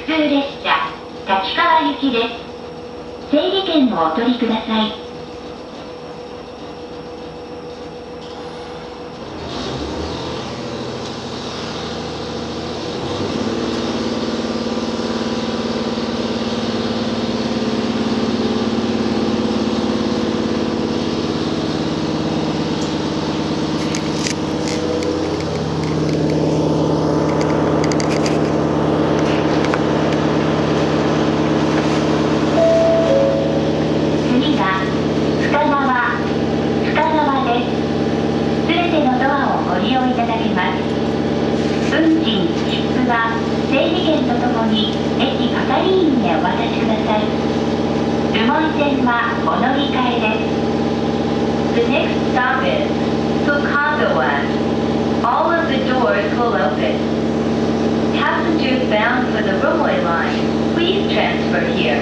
通列車、立川行きです。整理券をお取りください。The next stop is Fukazawa. All of the doors will open. Passengers bound for the Rumway line, please transfer here.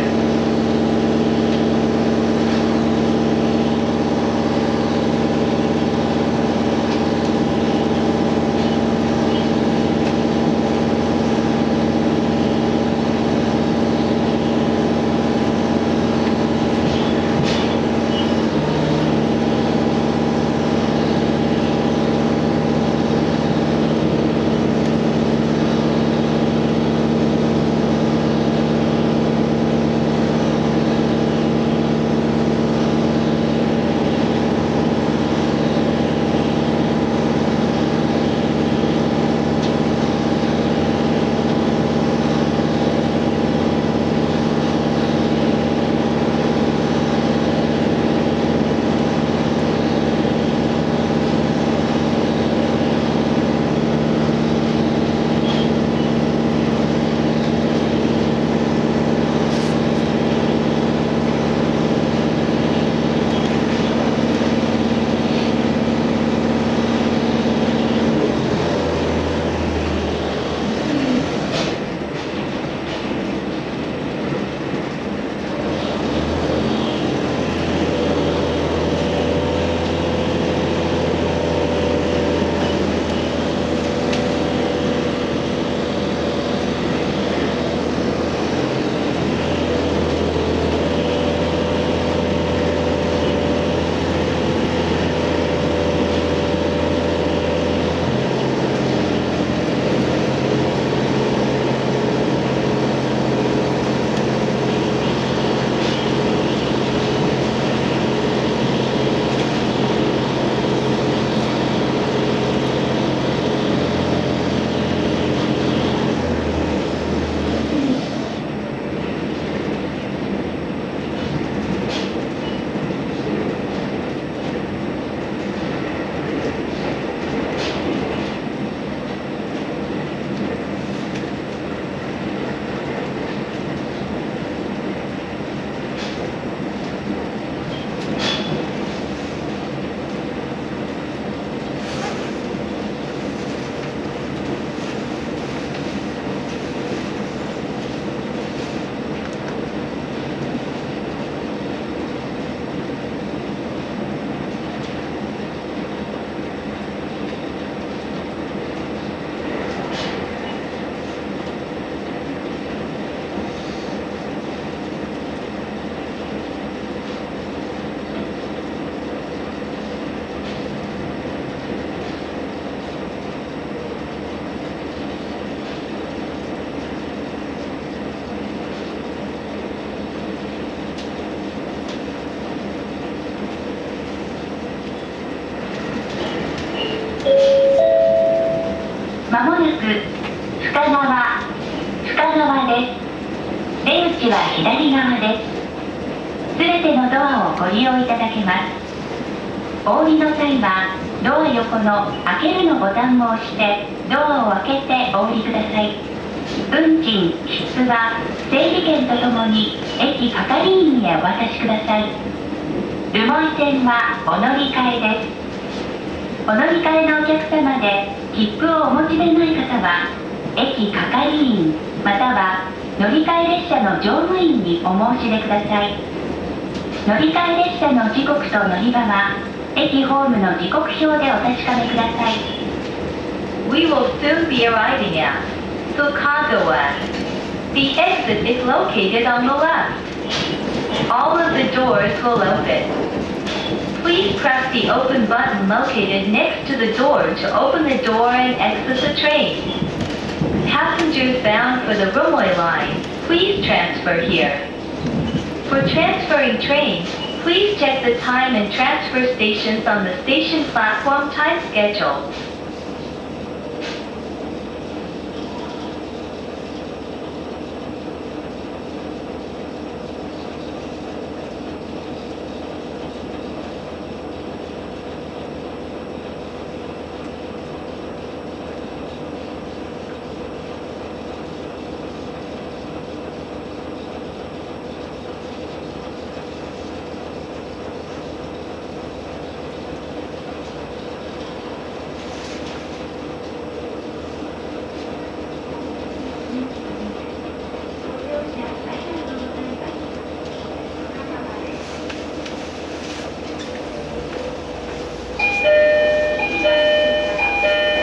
まもなく深川です。出口は左側です。すべてのドアをご利用いただけます。お降りの際はドア横の開けるのボタンを押してドアを開けてお降りください。運賃、切符は整理券とともに駅係員へお渡しください。留萌線はお乗り換えです。お乗り換えのお客様で切符をお持ちでない方は駅係員または乗り換え列車の乗務員にお申し出ください。乗り換え列車の時刻と乗り場は駅ホームの時刻表でお確かめください。 We will soon be arriving at Fukazawa. The exit is located on the left. All of the doors will open. Please press the open button located next to the door to open the door and exit the train. Passengers bound for the Rumway line, please transfer here. For transferring trains, please check the time and transfer stations on the station platform time schedule.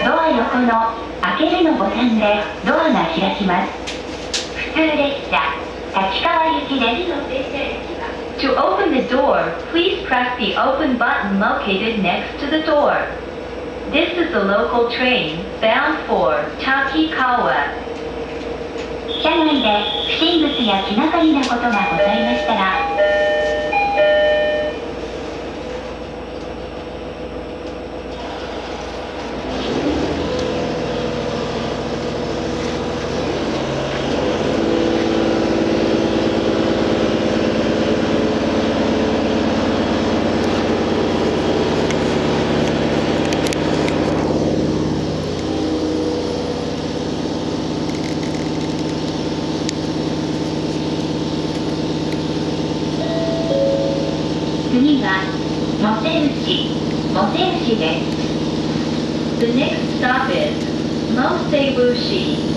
ドア横の開けるのボタンでドアが開きます。普通列車立川行きです。To open the door, please press the open button located next to the door. This is a local train bound for Takikawa. 車内で不審物や気がかりなことがございましたら、次はモセ牛です。The next stop is Mosebushi.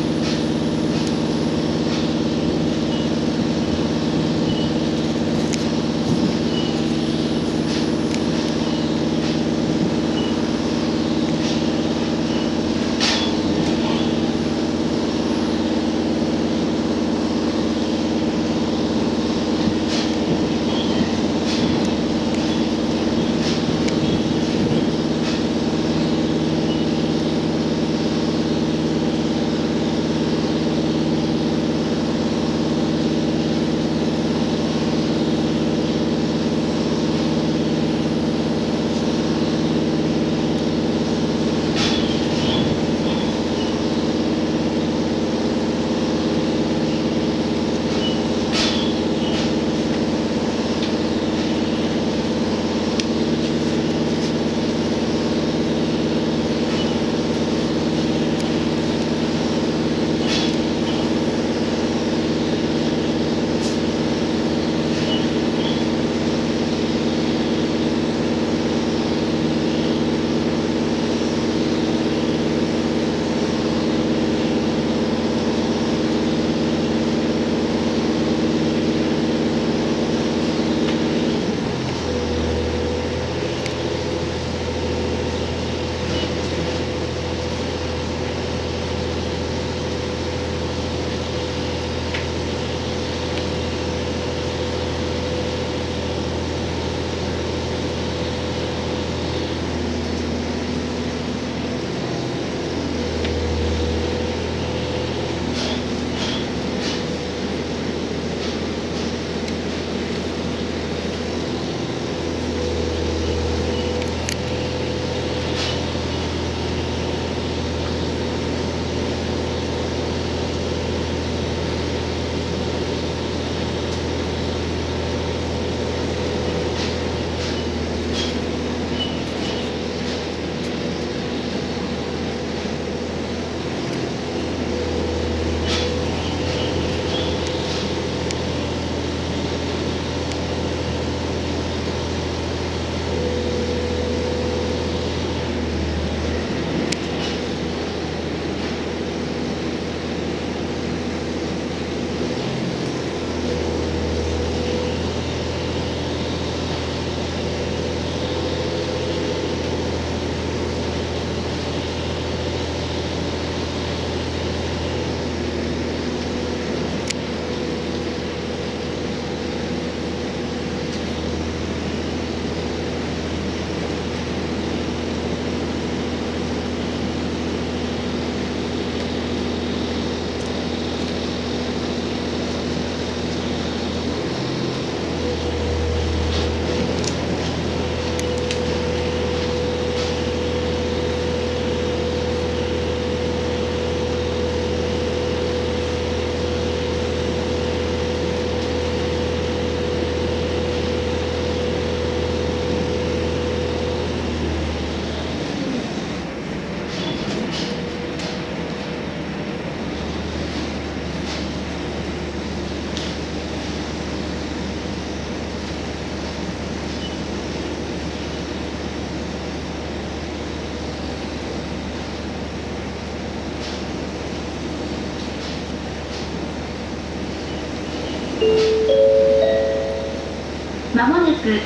まもなく、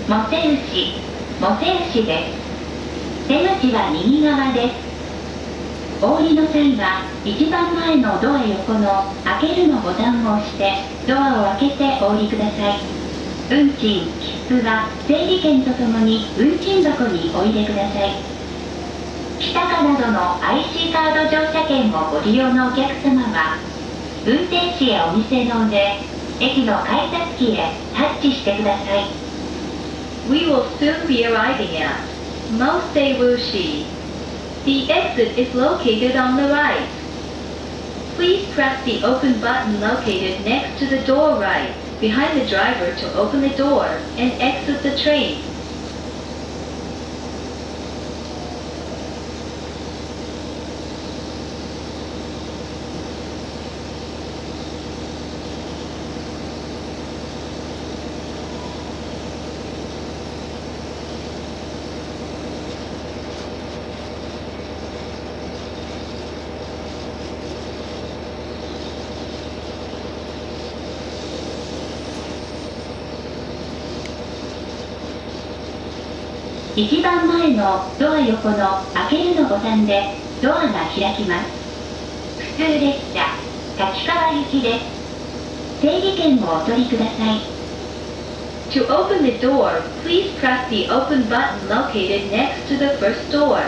モセウ市です。出口は右側です。お降りの際は、一番前のドア横の開けるのボタンを押して、ドアを開けてお降りください。運賃、切符は整理券とともに運賃箱にお入れください。ピタカなどの IC カード乗車券をご利用のお客様は、運転士やお店の上、駅の改札機へタッチしてください。We will soon be arriving at Moseiwushi. The exit is located on the right. Please press the open button located next to the door right, behind the driver to open the door and exit the train. 一番前のドア横の開けるのボタンでドアが開きます。普通列車、立川行きです。整理券をお取りください。To open the door, please press the open button located next to the first door.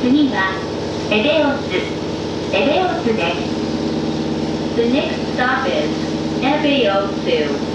次はエベオスです。The next stop is Ebeosu.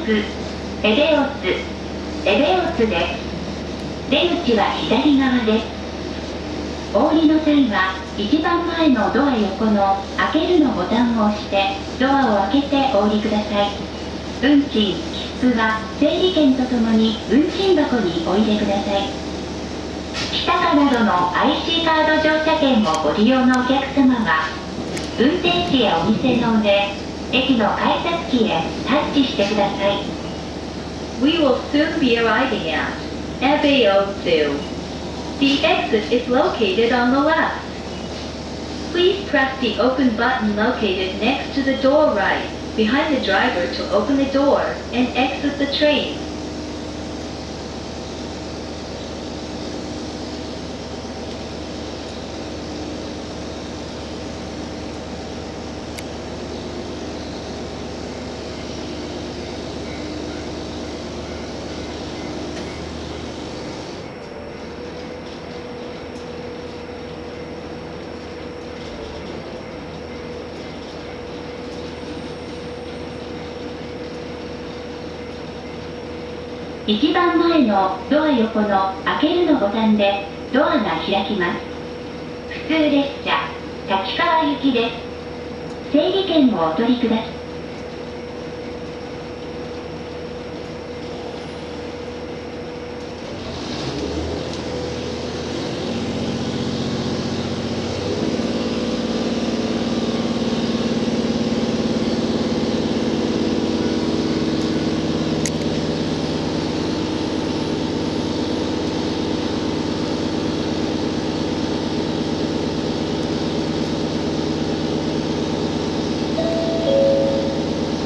くエベオスです。出口は左側です。お降りの際は一番前のドア横の開けるのボタンを押してドアを開けてお降りください。運賃、切符は整理券とともに運賃箱にお入れください。ピタカなどの IC カード乗車券をご利用のお客様は運転士やお店の上、駅の改札機へタッチしてください。We will soon be arriving at Ebeosu. The exit is located on the left. Please press the open button located next to the door right behind the driver to open the door and exit the train. 一番前のドア横の開けるのボタンでドアが開きます。普通列車、滝川行きです。整理券をお取りください。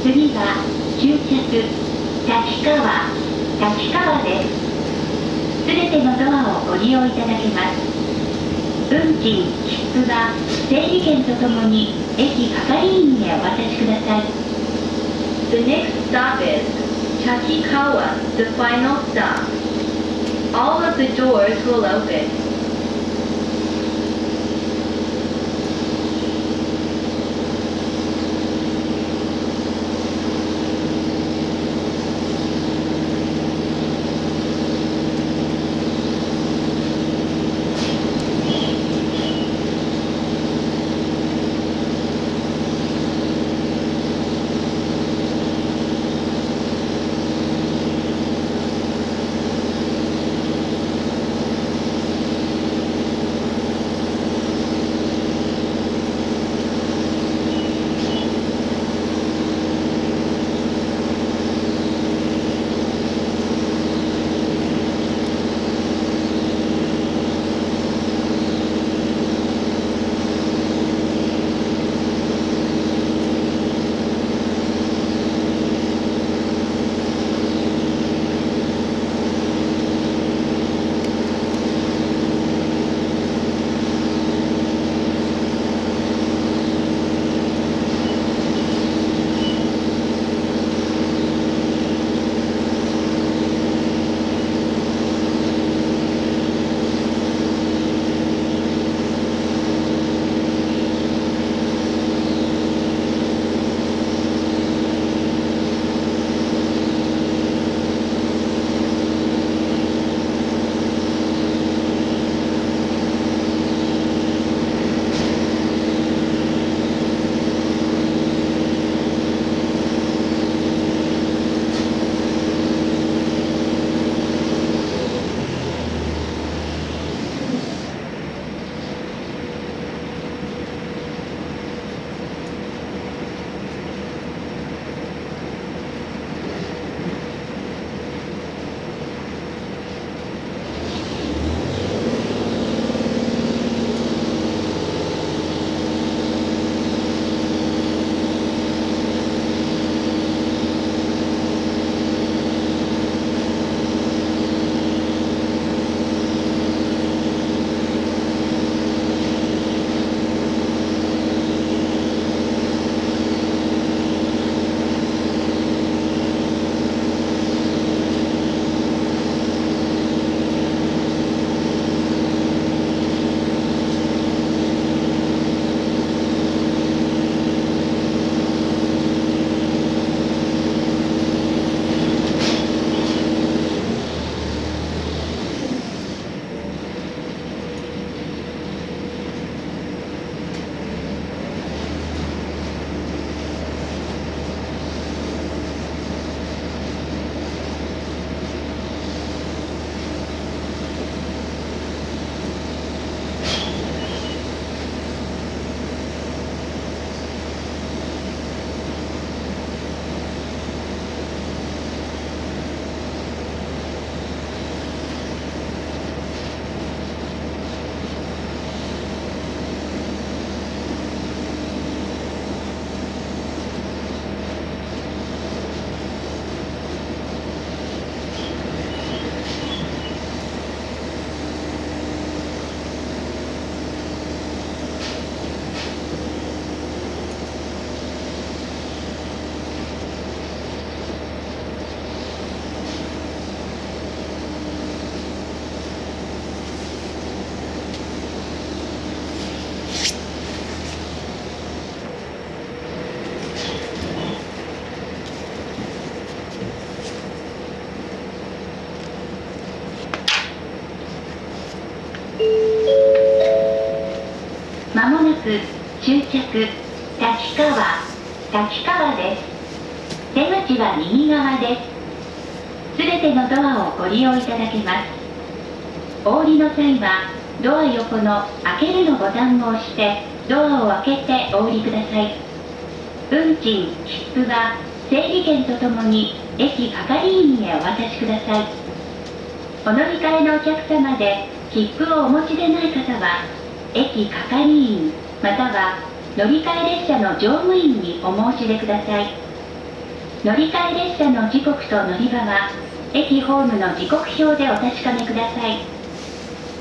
次は終着滝川です。すべてのドアをご利用いただけます。運賃、切符は整理券とともに駅係員へお渡しください。The next stop is Takikawa, the final stop. All of the doors will open. 終着、立川です。出口は右側です。すべてのドアをご利用いただけます。お降りの際は、ドア横の開けるのボタンを押して、ドアを開けてお降りください。運賃、切符は、整理券とともに、駅係員へお渡しください。お乗り換えのお客様で、切符をお持ちでない方は、駅係員、または乗り換え列車の乗務員にお申し出ください。乗り換え列車の時刻と乗り場は、駅ホームの時刻表でお確かめください。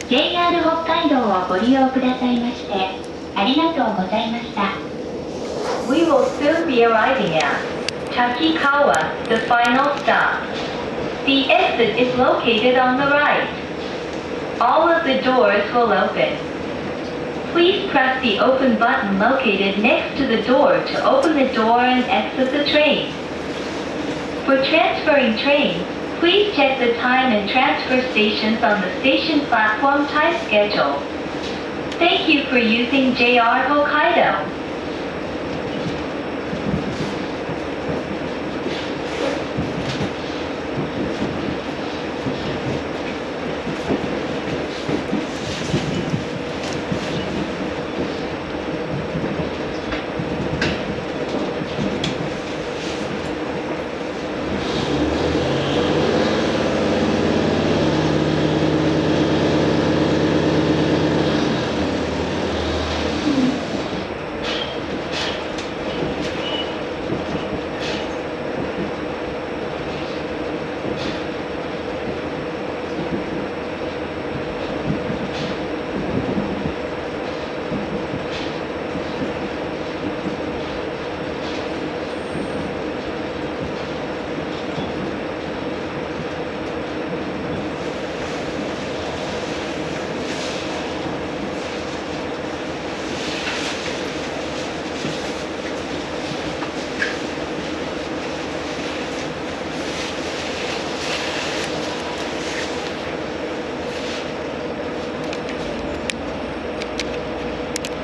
JR 北海道をご利用くださいまして、ありがとうございました。We will soon be arriving at Takikawa, the final stop. The exit is located on the right. All of the doors will open. Please press the open button located next to the door to open the door and exit the train. For transferring trains, please check the time and transfer stations on the station platform time schedule. Thank you for using JR Hokkaido.